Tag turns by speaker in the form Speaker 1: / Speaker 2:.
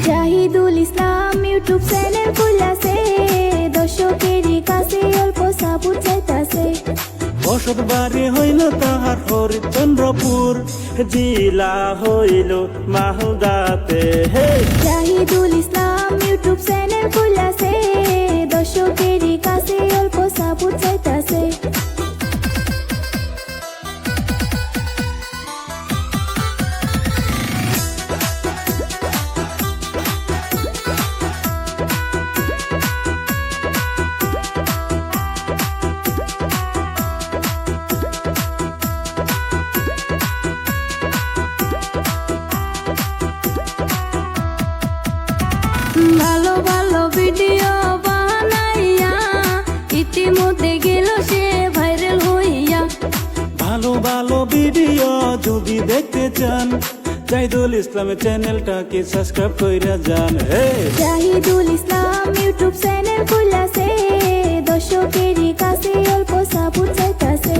Speaker 1: জাহিদুল ইসলাম YouTube channel খুলেছে, দর্শকেরই কাছে অল্প সাপোর্ট চাইতাছে।
Speaker 2: বসত বাড়ি হইল তাহার হরিচন্দ্রপুর, জেলা হইল মালদাতে।
Speaker 1: জাহিদুল ইসলাম ইউটিউব চ্যানেল খুলেছে, দর্শকেরই কাছে অল্প সাপোর্ট চাইতাছে। ভালো ভালো ভিডিও বানাইয়া ইতিমধ্যে গেল সে ভাইরাল হইয়া।
Speaker 2: ভালো ভালো ভিডিও যদি দেখতে চান, জাহিদুল ইসলামের চ্যানেলটাকে সাবস্ক্রাইব কইরা যান।
Speaker 1: জাহিদুল ইসলাম ইউটিউব চ্যানেল খুলেছে, দর্শকেরই কাছে অল্প সাপোর্ট চাইতাছে।